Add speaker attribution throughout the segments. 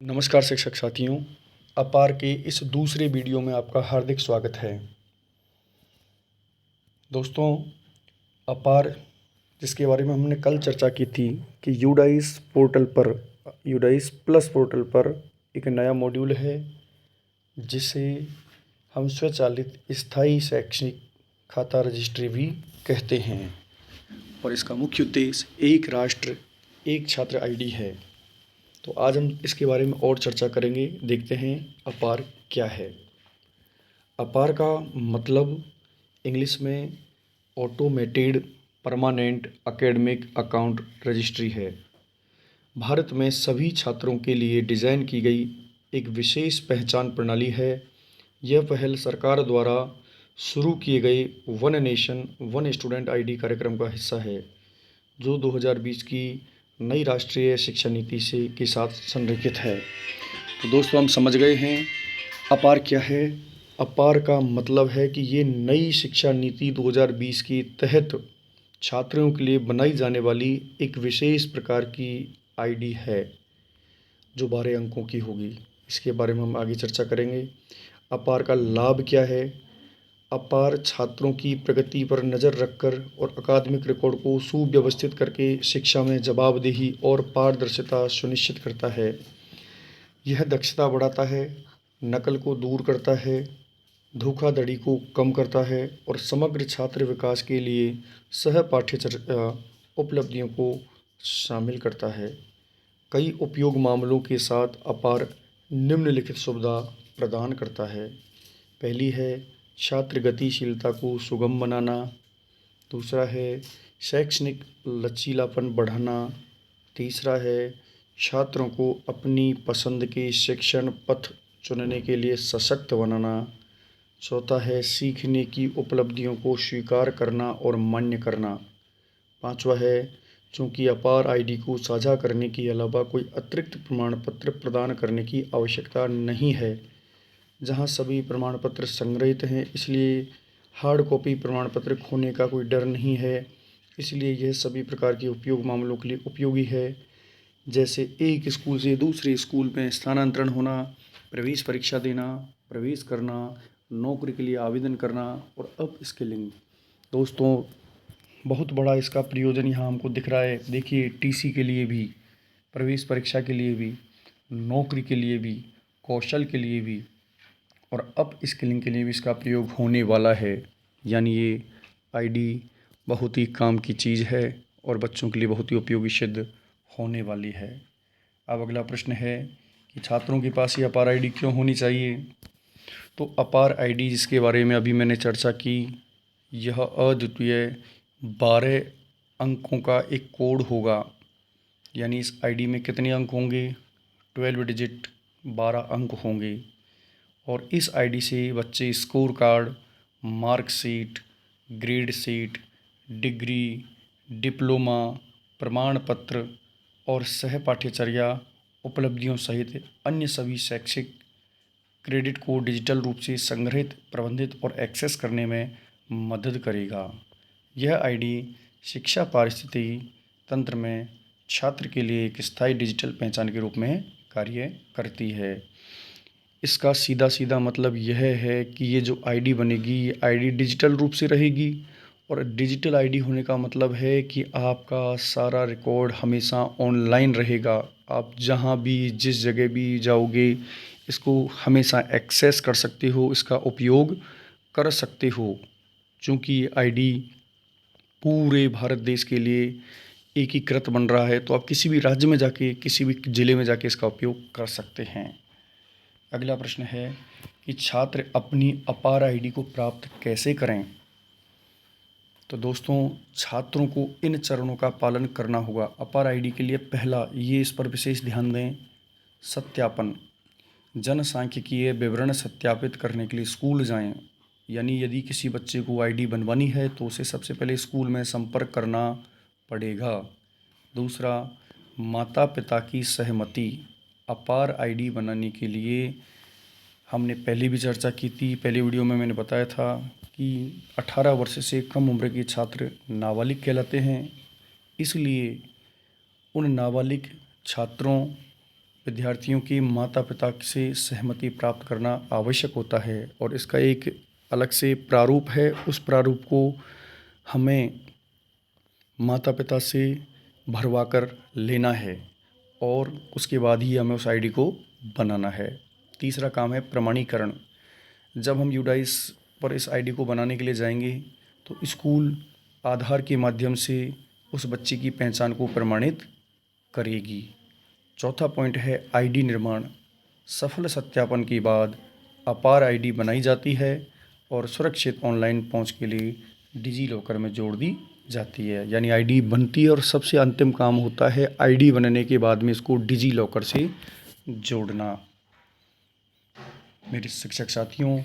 Speaker 1: नमस्कार शिक्षक साथियों, अपार के इस दूसरे वीडियो में आपका हार्दिक स्वागत है। दोस्तों, अपार जिसके बारे में हमने कल चर्चा की थी कि यूडाइस प्लस पोर्टल पर एक नया मॉड्यूल है जिसे हम स्वचालित स्थायी शैक्षणिक खाता रजिस्ट्री भी कहते हैं और इसका मुख्य उद्देश्य एक राष्ट्र एक छात्र आईडी है। तो आज हम इसके बारे में और चर्चा करेंगे। देखते हैं अपार क्या है। अपार का मतलब इंग्लिश में automated permanent academic account registry है। भारत में सभी छात्रों के लिए डिज़ाइन की गई एक विशेष पहचान प्रणाली है। यह पहल सरकार द्वारा शुरू किए गए one nation one student ID कार्यक्रम का हिस्सा है, जो 2020 की नई राष्ट्रीय शिक्षा नीति के साथ संरेखित है। तो दोस्तों, हम समझ गए हैं अपार क्या है। अपार का मतलब है कि ये नई शिक्षा नीति 2020 के तहत छात्रों के लिए बनाई जाने वाली एक विशेष प्रकार की आईडी है जो 12 अंकों की होगी। इसके बारे में हम आगे चर्चा करेंगे। अपार का लाभ क्या है। अपार छात्रों की प्रगति पर नज़र रखकर और अकादमिक रिकॉर्ड को सुव्यवस्थित करके शिक्षा में जवाबदेही और पारदर्शिता सुनिश्चित करता है। यह दक्षता बढ़ाता है, नकल को दूर करता है, धोखाधड़ी को कम करता है और समग्र छात्र विकास के लिए सहपाठ्य उपलब्धियों को शामिल करता है। कई उपयोग मामलों के साथ अपार निम्नलिखित सुविधा प्रदान करता है। पहली है छात्र गतिशीलता को सुगम बनाना। दूसरा है शैक्षणिक लचीलापन बढ़ाना। तीसरा है छात्रों को अपनी पसंद के शिक्षण पथ चुनने के लिए सशक्त बनाना। चौथा है सीखने की उपलब्धियों को स्वीकार करना और मान्य करना। पांचवा है चूँकि अपार आईडी को साझा करने के अलावा कोई अतिरिक्त प्रमाण पत्र प्रदान करने की आवश्यकता नहीं है, जहां सभी प्रमाण पत्र संग्रहित हैं, इसलिए हार्ड कॉपी प्रमाण पत्र खोने का कोई डर नहीं है। इसलिए यह सभी प्रकार के उपयोग मामलों के लिए उपयोगी है, जैसे एक स्कूल से दूसरे स्कूल में स्थानांतरण होना, प्रवेश परीक्षा देना, प्रवेश करना, नौकरी के लिए आवेदन करना और अप स्किलिंग। दोस्तों, बहुत बड़ा इसका प्रयोजन यहाँ हमको दिख रहा है। देखिए, टीसी के लिए भी, प्रवेश परीक्षा के लिए भी, नौकरी के लिए भी, कौशल के लिए भी और अप स्किलिंग के लिए भी इसका प्रयोग होने वाला है। यानी ये आईडी बहुत ही काम की चीज़ है और बच्चों के लिए बहुत ही उपयोगी सिद्ध होने वाली है। अब अगला प्रश्न है कि छात्रों के पास ये अपार आईडी क्यों होनी चाहिए। तो अपार आईडी जिसके बारे में अभी मैंने चर्चा की, यह अद्वितीय 12 अंकों का एक कोड होगा। यानी इस आईडी में कितने अंक होंगे? 12 डिजिट 12 अंक होंगे और इस आईडी से बच्चे score card, marksheet, grade sheet, degree, diploma, प्रमाण पत्र और सहपाठ्यचर्या उपलब्धियों सहित अन्य सभी शैक्षिक क्रेडिट को डिजिटल रूप से संग्रहित, प्रबंधित और एक्सेस करने में मदद करेगा। यह आईडी शिक्षा पारिस्थितिकी तंत्र में छात्र के लिए एक स्थायी डिजिटल पहचान के रूप में कार्य करती है। इसका सीधा सीधा मतलब यह है कि ये जो आईडी बनेगी, ये आईडी डिजिटल रूप से रहेगी और डिजिटल आईडी होने का मतलब है कि आपका सारा रिकॉर्ड हमेशा ऑनलाइन रहेगा। आप जहाँ भी जिस जगह भी जाओगे इसको हमेशा एक्सेस कर सकते हो, इसका उपयोग कर सकते हो। चूँकि ये आईडी पूरे भारत देश के लिए एकीकृत बन रहा है, तो आप किसी भी राज्य में जाके, किसी भी ज़िले में जाके इसका उपयोग कर सकते हैं। अगला प्रश्न है कि छात्र अपनी अपार आईडी को प्राप्त कैसे करें। तो दोस्तों, छात्रों को इन चरणों का पालन करना होगा। अपार आईडी के लिए पहला, ये इस पर विशेष ध्यान दें, सत्यापन। जनसांख्यिकीय विवरण सत्यापित करने के लिए स्कूल जाएं। यानी यदि किसी बच्चे को आईडी बनवानी है तो उसे सबसे पहले स्कूल में संपर्क करना पड़ेगा। दूसरा, माता पिता की सहमति। अपार आईडी बनाने के लिए हमने पहले भी चर्चा की थी। पहले वीडियो में मैंने बताया था कि 18 वर्ष से कम उम्र के छात्र नाबालिग कहलाते हैं। इसलिए उन नाबालिग छात्रों, विद्यार्थियों के माता पिता से सहमति प्राप्त करना आवश्यक होता है और इसका एक अलग से प्रारूप है। उस प्रारूप को हमें माता पिता से भरवा कर लेना है और उसके बाद ही हमें उस आईडी को बनाना है। तीसरा काम है प्रमाणीकरण। जब हम यूडाइस पर इस आईडी को बनाने के लिए जाएंगे तो स्कूल आधार के माध्यम से उस बच्चे की पहचान को प्रमाणित करेगी। चौथा पॉइंट है आईडी निर्माण। सफल सत्यापन के बाद अपार आईडी बनाई जाती है और सुरक्षित ऑनलाइन पहुंच के लिए डिजी लॉकर में जोड़ दी जाती है। यानी आईडी बनती है और सबसे अंतिम काम होता है आईडी बनने के बाद में इसको डिजी लॉकर से जोड़ना। मेरे शिक्षक साथियों,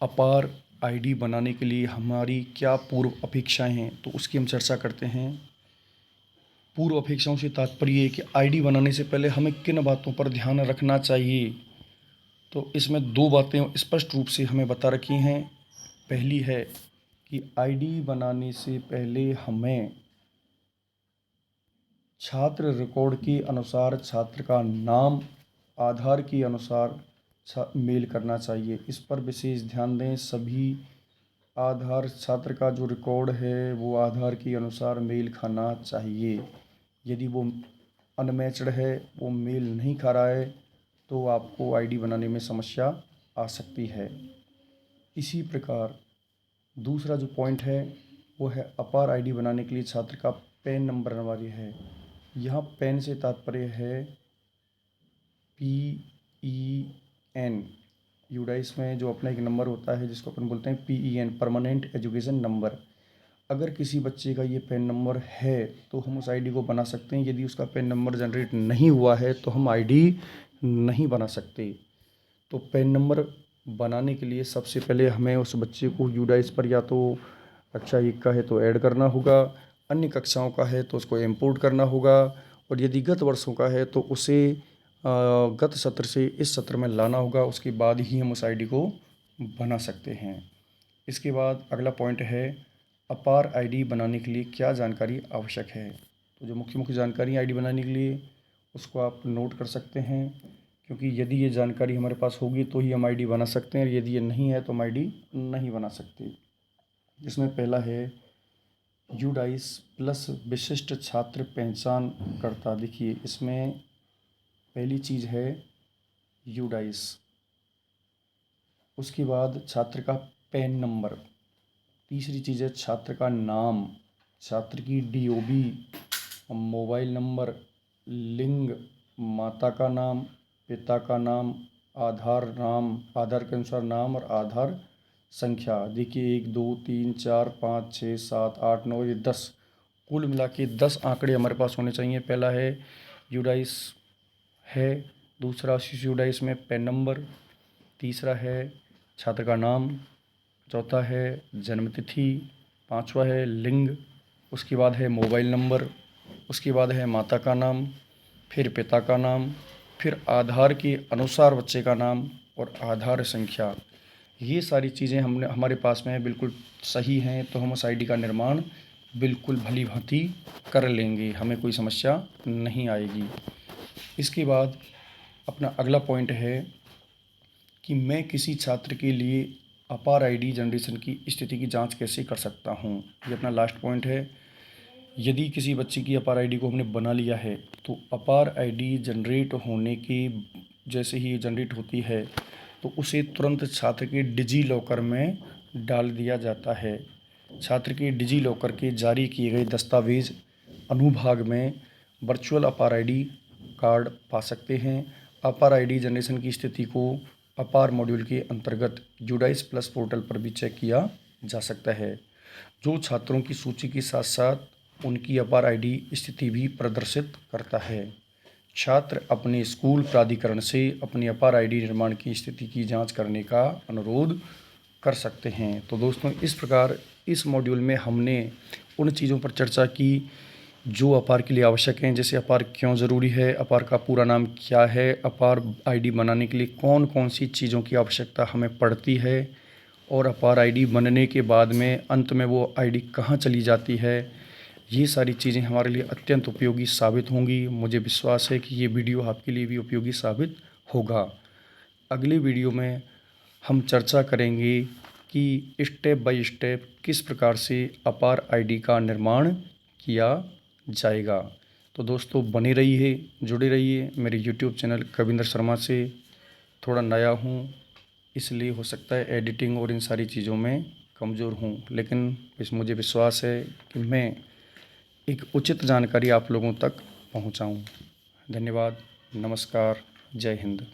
Speaker 1: अपार आईडी बनाने के लिए हमारी क्या पूर्व अपेक्षाएं हैं, तो उसकी हम चर्चा करते हैं। पूर्व अपेक्षाओं से तात्पर्य है कि आईडी बनाने से पहले हमें किन बातों पर ध्यान रखना चाहिए। तो इसमें दो बातें स्पष्ट रूप से हमें बता रखी हैं। पहली है कि आईडी बनाने से पहले हमें छात्र रिकॉर्ड के अनुसार छात्र का नाम आधार के अनुसार मेल करना चाहिए। इस पर विशेष ध्यान दें। सभी आधार छात्र का जो रिकॉर्ड है वो आधार के अनुसार मेल खाना चाहिए। यदि वो अनमैच्ड है, वो मेल नहीं खा रहा है, तो आपको आईडी बनाने में समस्या आ सकती है। इसी प्रकार दूसरा जो पॉइंट है वो है अपार आईडी बनाने के लिए छात्र का पैन नंबर अनिवार्य है। यहाँ पैन से तात्पर्य है PEN। यूडाइस में जो अपना एक नंबर होता है जिसको अपन बोलते हैं PEN, परमानेंट एजुकेशन नंबर। अगर किसी बच्चे का ये पैन नंबर है तो हम उस आईडी को बना सकते हैं। यदि उसका पैन नंबर जनरेट नहीं हुआ है तो हम आईडी नहीं बना सकते। तो पैन नंबर बनाने के लिए सबसे पहले हमें उस बच्चे को यूडाइस पर या तो कक्षा 1 का है तो ऐड करना होगा, अन्य कक्षाओं का है तो उसको इंपोर्ट करना होगा, और यदि गत वर्षों का है तो उसे गत सत्र से इस सत्र में लाना होगा। उसके बाद ही हम उस आईडी को बना सकते हैं। इसके बाद अगला पॉइंट है अपार आईडी बनाने के लिए क्या जानकारी आवश्यक है। तो जो मुख्य मुख्य जानकारी आईडी बनाने के लिए उसको आप नोट कर सकते हैं, क्योंकि यदि ये जानकारी हमारे पास होगी तो ही हम आईडी बना सकते हैं, और यदि ये नहीं है तो हम आईडी नहीं बना सकते। इसमें पहला है यूडाइस प्लस विशिष्ट छात्र पहचान करता। देखिए इसमें पहली चीज़ है यूडाइस, उसके बाद छात्र का पैन नंबर, तीसरी चीज़ है छात्र का नाम, छात्र की DOB, मोबाइल नंबर, लिंग, माता का नाम, पिता का नाम, आधार के अनुसार नाम और आधार संख्या। देखिए 1 2 3 4 5 6 7 8 9 ये 10, कुल मिला के 10 आंकड़े हमारे पास होने चाहिए। पहला है यूडाइस है, दूसरा यूडाइस में पैन नंबर, तीसरा है छात्र का नाम, चौथा है जन्म तिथि, पांचवा है लिंग, उसके बाद है मोबाइल नंबर, उसके बाद है माता का नाम, फिर पिता का नाम, फिर आधार के अनुसार बच्चे का नाम और आधार संख्या। ये सारी चीज़ें हमारे पास में बिल्कुल सही हैं तो हम उस आईडी का निर्माण बिल्कुल भली भांति कर लेंगे, हमें कोई समस्या नहीं आएगी। इसके बाद अपना अगला पॉइंट है कि मैं किसी छात्र के लिए अपार आईडी जनरेशन की स्थिति की जांच कैसे कर सकता हूं। ये अपना लास्ट पॉइंट है। यदि किसी बच्चे की अपार आईडी को हमने बना लिया है तो अपार आईडी जनरेट होने के जैसे ही जनरेट होती है तो उसे तुरंत छात्र के डिजी लॉकर में डाल दिया जाता है। छात्र के डिजी लॉकर के जारी किए गए दस्तावेज अनुभाग में वर्चुअल अपार आईडी कार्ड पा सकते हैं। अपार आईडी जनरेशन की स्थिति को अपार मॉड्यूल के अंतर्गत यूडाइस प्लस पोर्टल पर भी चेक किया जा सकता है, जो छात्रों की सूची के साथ साथ उनकी अपार आईडी स्थिति भी प्रदर्शित करता है। छात्र अपने स्कूल प्राधिकरण से अपनी अपार आईडी निर्माण की स्थिति की जांच करने का अनुरोध कर सकते हैं। तो दोस्तों, इस प्रकार इस मॉड्यूल में हमने उन चीज़ों पर चर्चा की जो अपार के लिए आवश्यक हैं, जैसे अपार क्यों ज़रूरी है, अपार का पूरा नाम क्या है, अपार आईडी बनाने के लिए कौन कौन सी चीज़ों की आवश्यकता हमें पड़ती है, और अपार आईडी बनने के बाद में अंत में वो आईडी कहाँ चली जाती है। ये सारी चीज़ें हमारे लिए अत्यंत उपयोगी साबित होंगी। मुझे विश्वास है कि ये वीडियो आपके लिए भी उपयोगी साबित होगा। अगली वीडियो में हम चर्चा करेंगे कि स्टेप बाय स्टेप किस प्रकार से अपार आईडी का निर्माण किया जाएगा। तो दोस्तों बने रहिए, जुड़े रहिए मेरे यूट्यूब चैनल कविंद्र शर्मा से। थोड़ा नया हूँ, इसलिए हो सकता है एडिटिंग और इन सारी चीज़ों में कमज़ोर हूँ, लेकिन मुझे विश्वास है कि मैं एक उचित जानकारी आप लोगों तक पहुँचाऊँ। धन्यवाद, नमस्कार, जय हिंद।